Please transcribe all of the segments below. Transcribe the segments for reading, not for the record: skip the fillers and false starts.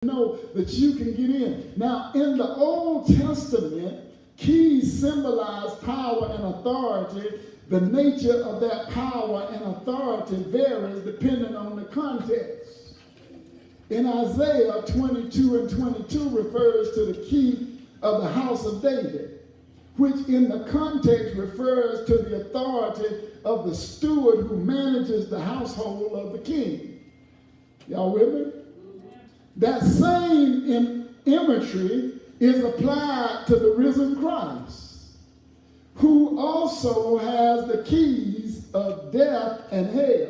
know that you can get in. Now, in the Old Testament, keys symbolize power and authority. The nature of that power and authority varies depending on the context. In Isaiah 22 and 22 refers to the key of the house of David, which in the context refers to the authority of the steward who manages the household of the king. Y'all with me? That same imagery is applied to the risen Christ, who also has the keys of death and hell.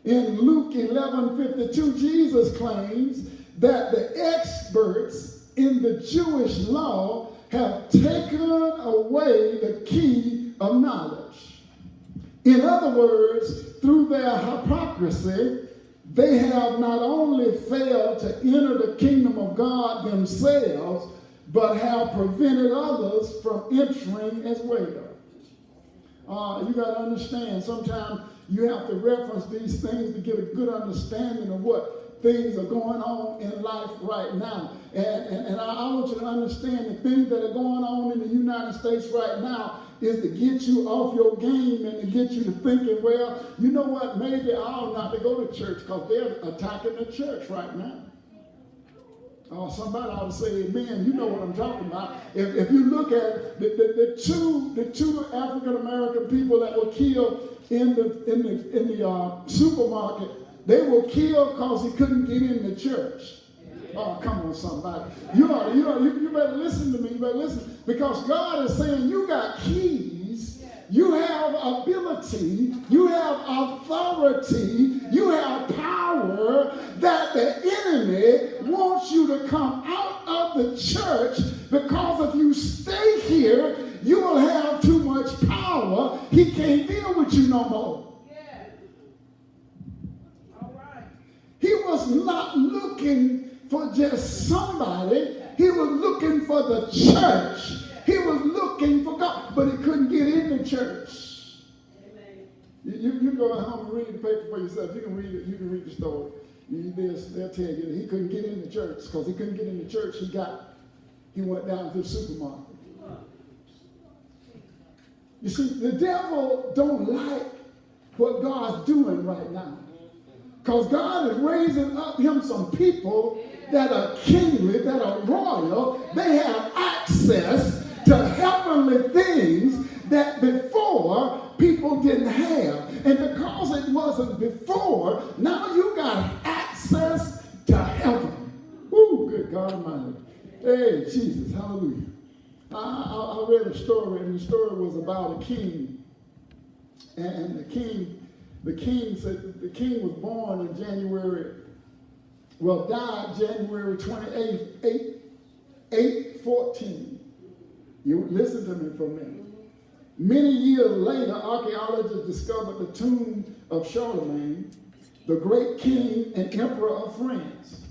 In Luke 11:52, Jesus claims that the experts in the Jewish law have taken away the key of knowledge. In other words, through their hypocrisy, they have not only failed to enter the kingdom of God themselves, but have prevented others from entering as well. You got to understand, sometimes you have to reference these things to get a good understanding of what things are going on in life right now. And I want you to understand the things that are going on in the United States right now is to get you off your game and to get you to thinking, well, you know what, maybe I ought not to go to church because they're attacking the church right now. Somebody ought to say amen. You know what I'm talking about. If you look at the two African American people that were killed in the supermarket, they were killed because he couldn't get in the church. Oh, come on, somebody. You better listen to me. You better listen. Because God is saying you got keys, you have ability, you have authority, you have power that the enemy wants you to come out of the church, because if you stay here, you will have too much power. He can't deal with you no more. He was not looking for just somebody. He was looking for the church. He was looking for God, but he couldn't get in the church. You go home and read the paper for yourself. You can read it. You can read the story. They'll tell you that he couldn't get in the church. Because he couldn't get in the church, he went down to the supermarket. You see, the devil don't like what God's doing right now. Because God is raising up him some people that are kingly, that are royal. They have access to heavenly things that before people didn't have. And because it wasn't before, now you got access to heaven. Ooh, good God Almighty. Hey, Jesus, hallelujah. I read a story, and the story was about a king. And the king said the king was born in died January 28th, 814. You listen to me for a minute. Many years later, archaeologists discovered the tomb of Charlemagne, the great king and emperor of France.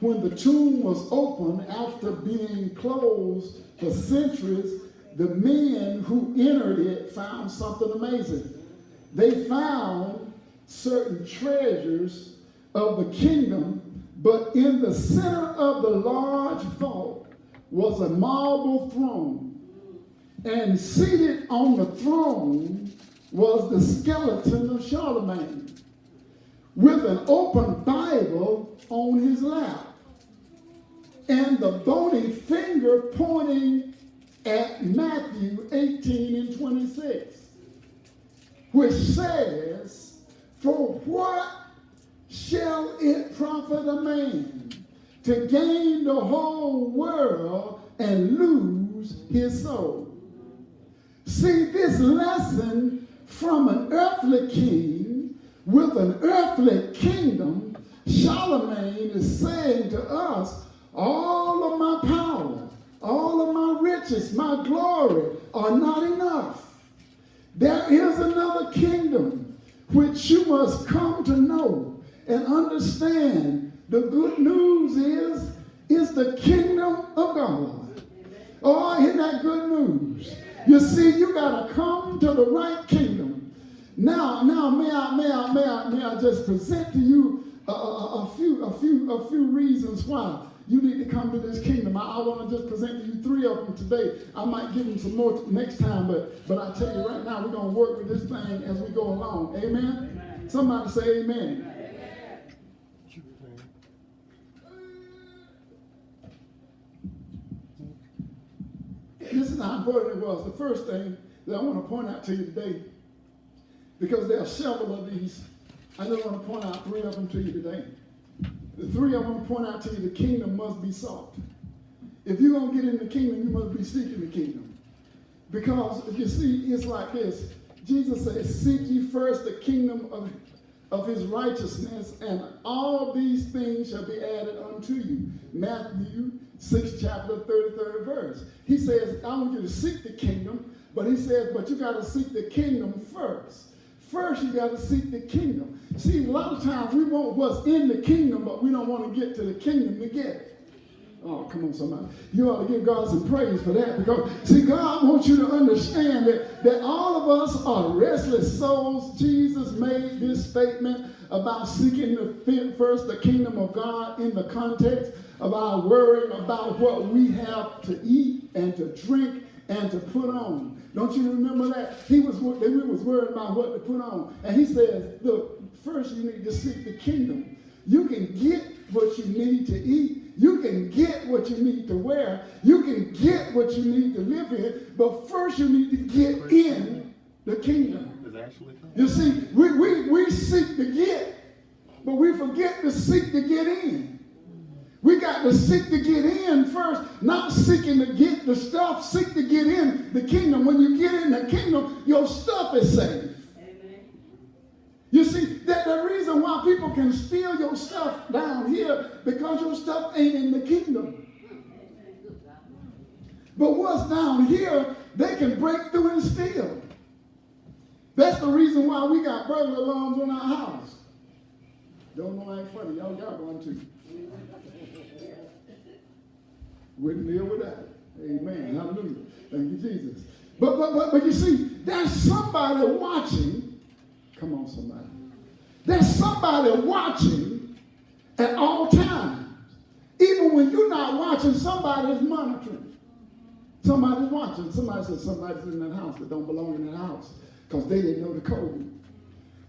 When the tomb was opened after being closed for centuries, the men who entered it found something amazing. They found certain treasures of the kingdom, but in the center of the large vault was a marble throne, and seated on the throne was the skeleton of Charlemagne, with an open Bible on his lap, and the bony finger pointing at Matthew 18 and 26, which says, "For what shall it profit a man to gain the whole world and lose his soul?" See, this lesson from an earthly king with an earthly kingdom, Charlemagne is saying to us, all of my power, all of my riches, my glory are not enough. There is another kingdom which you must come to know and understand. The good news is the kingdom of God. Oh, isn't that good news? You see, you got to come to the right kingdom. Now, may I just present to you a few reasons why you need to come to this kingdom. I want to just present to you 3 of them today. I might give them some more next time, but I tell you right now, we're going to work with this thing as we go along. Amen? Amen. Somebody say amen. Amen. This is how important it was. The first thing that I want to point out to you today, because there are several of these, I just want to point out 3 of them to you today. The 3 I want to point out to you, the kingdom must be sought. If you're going to get in the kingdom, you must be seeking the kingdom. Because, you see, it's like this. Jesus says, seek ye first the kingdom of his righteousness, and all these things shall be added unto you. Matthew 6 chapter 33rd verse. He says, I want you to seek the kingdom, but he says, but you got to seek the kingdom first. First, you got to seek the kingdom. See, a lot of times we want what's in the kingdom, but we don't want to get to the kingdom to get it. Oh, come on, somebody. You ought to give God some praise for that, because, see, God wants you to understand that all of us are restless souls. Jesus made this statement about seeking first the kingdom of God in the context of our worrying about what we have to eat and to drink and to put on. Don't you remember that? We was worried about what to put on. And he says, look, first you need to seek the kingdom. You can get what you need to eat. You can get what you need to wear. You can get what you need to live in. But first you need to get in the kingdom. You see, we seek to get, but we forget to seek to get in. We got to seek to get in first, not seeking to get the stuff. Seek to get in the kingdom. When you get in the kingdom, your stuff is saved. Amen. You see, that the reason why people can steal your stuff down here, because your stuff ain't in the kingdom. But what's down here, they can break through and steal. That's the reason why we got burglar alarms on our house. Don't know ain't funny. Y'all got one too. Wouldn't deal with that. Amen. Hallelujah. Thank you, Jesus. But you see, there's somebody watching. Come on, somebody. There's somebody watching at all times. Even when you're not watching, somebody's monitoring. Somebody's watching. Somebody says somebody's in that house that don't belong in that house, because they didn't know the code.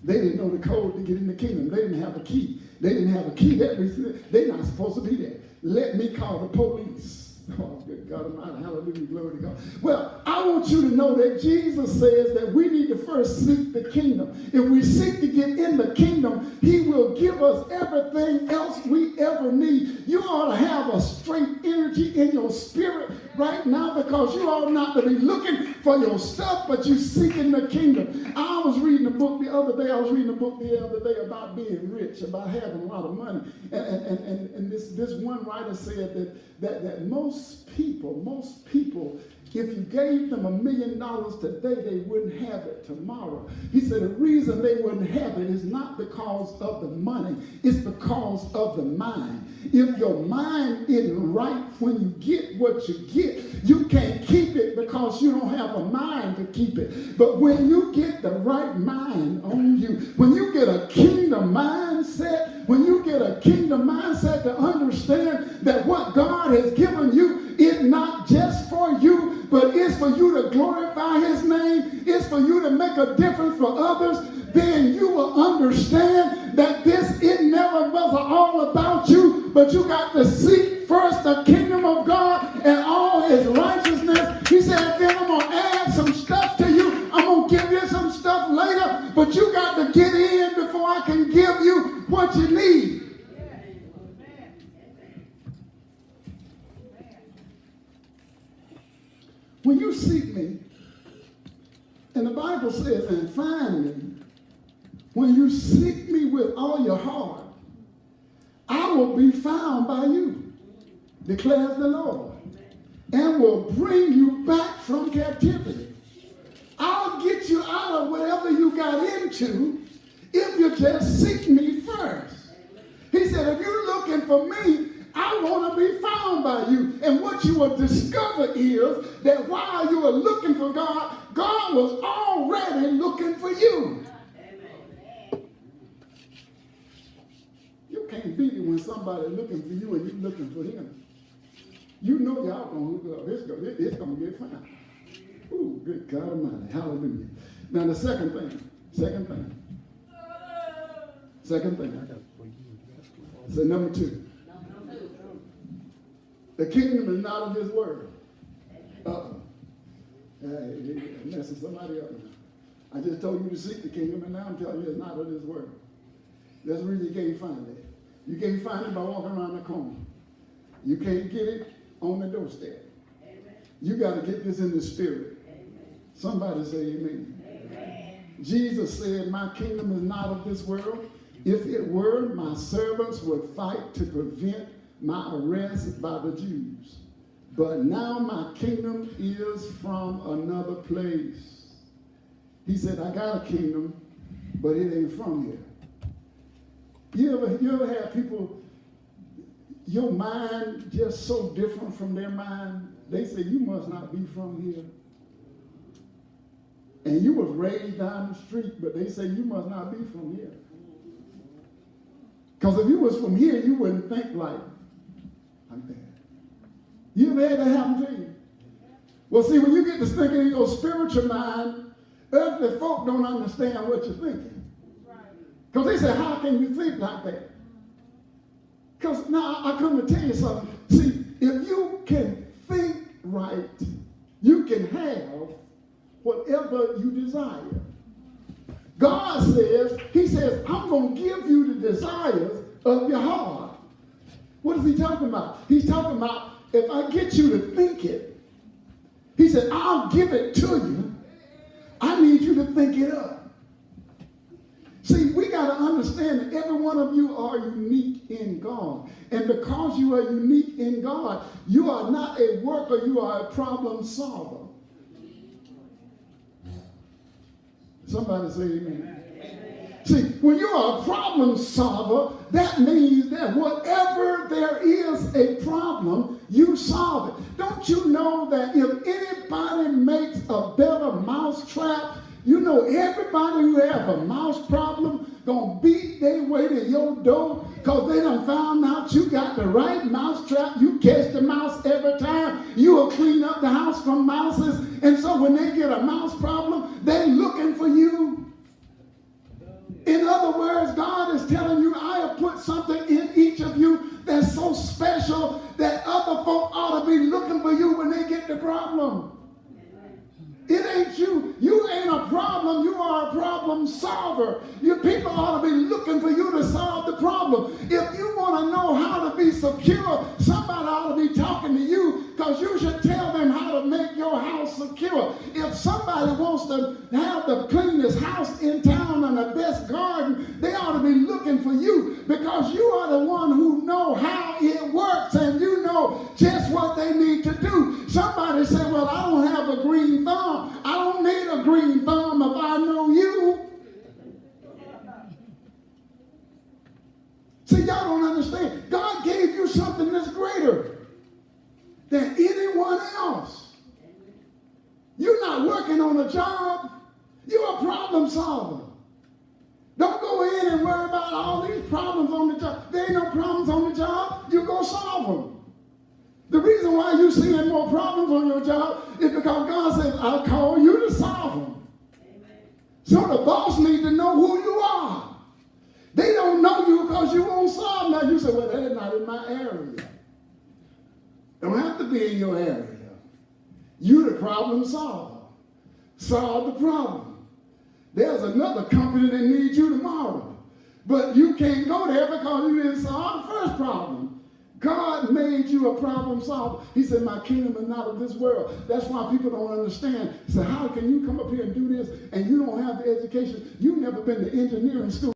They didn't know the code to get in the kingdom. They didn't have a key. They didn't have a key. That means they're not supposed to be there. Let me call the police. Oh, good God Almighty. Hallelujah. Glory to God. Well, I want you to know that Jesus says that we need to first seek the kingdom. If we seek to get in the kingdom, he will give us everything else we ever need. You ought to have a straight energy in your spirit right now, because you ought not to be looking for your stuff, but you seeking the kingdom. I was reading a book the other day. About being rich, about having a lot of money. And this one writer said that most people, if you gave them $1 million today, they wouldn't have it tomorrow. He said the reason they wouldn't have it is not because of the money, it's because of the mind. If your mind isn't right when you get what you get, you can't keep it because you don't have a mind to keep it. But when you get the right mind on you, when you get a kingdom mindset, to understand that what God has given you is not just for you, but it's for you to glorify his name, it's for you to make a difference for others, then you will understand that it never was all about you, but you got to seek first the kingdom of God and all his righteousness. He said, then I'm going to add some stuff to you. I'm going to give you some stuff later, but you got to get in before I can give you what you need. When you seek me, and the Bible says, and find me, when you seek me with all your heart, I will be found by you, declares the Lord, and will bring you back from captivity. I'll get you out of whatever you got into if you just seek me first. He said, if you're looking for me, I want to be found by you. And what you will discover is that while you are looking for God, God was already looking for you. can't beat it when somebody's looking for you and you're looking for him. You know y'all gonna hook up. It's gonna get fine. Ooh, good God Almighty, hallelujah. Now the second thing. So number two. The kingdom is not of this world. Messing somebody up now. I just told you to seek the kingdom, and now I'm telling you it's not of this world. That's where you can't find it. You can't find it by walking around the corner. You can't get it on the doorstep. Amen. You got to get this in the spirit. Amen. Somebody say amen. Amen. Jesus said, my kingdom is not of this world. If it were, my servants would fight to prevent my arrest by the Jews. But now my kingdom is from another place. He said, I got a kingdom, but it ain't from here. You ever have people, your mind just so different from their mind, they say, you must not be from here. And you was raised down the street, but they say, you must not be from here. Because if you was from here, you wouldn't think like that. You ever had that happen to you? Well, see, when you get to thinking in your spiritual mind, earthly folk don't understand what you're thinking. Because they say, how can you think like that? Because now I come to tell you something. See, if you can think right, you can have whatever you desire. God says, he says, I'm going to give you the desires of your heart. What is he talking about? He's talking about if I get you to think it, he said, I'll give it to you. I need you to think it up. See, we got to understand that every one of you are unique in God. And because you are unique in God, you are not a worker, you are a problem solver. Somebody say amen. See, when you are a problem solver, that means that whatever there is a problem, you solve it. Don't you know that if anybody makes a better mousetrap, you know everybody who have a mouse problem gonna beat their way to your door because they done found out you got the right mousetrap. You catch the mouse every time. You will clean up the house from mouses. And so when they get a mouse problem, they looking for you. In other words, God is telling you, I have put something in each of you that's so special that other folk ought to be looking for you when they get the problem. It ain't you. You ain't a problem. You are a problem solver. Your people ought to be looking for you to solve the problem. If you want to know how to be secure, somebody ought to be talking to you because you should tell them how to make your house secure. If somebody wants to have the cleanest house in town and the best garden, they ought to be looking for you because you are the one who know how it works and you know just what they need to do. Somebody said, well, I don't have a green thumb. I don't need a green thumb if I know you. See, y'all don't understand. God gave you something that's greater than anyone else. You're not working on a job. You're a problem solver. Don't go in and worry about all these problems on the job. There ain't no problems on the job. You go solve them. The reason why you're seeing more problems on your job is because God says, I'll call you to solve them. Amen. So the boss needs to know who you are. They don't know you because you won't solve them. Now you say, well, that's not in my area. Don't have to be in your area. You're the problem solver. Solve the problem. There's another company that needs you tomorrow. But you can't go there because you didn't solve the first problem. God made you a problem solver. He said, my kingdom is not of this world. That's why people don't understand. He said, how can you come up here and do this and you don't have the education? You've never been to engineering school.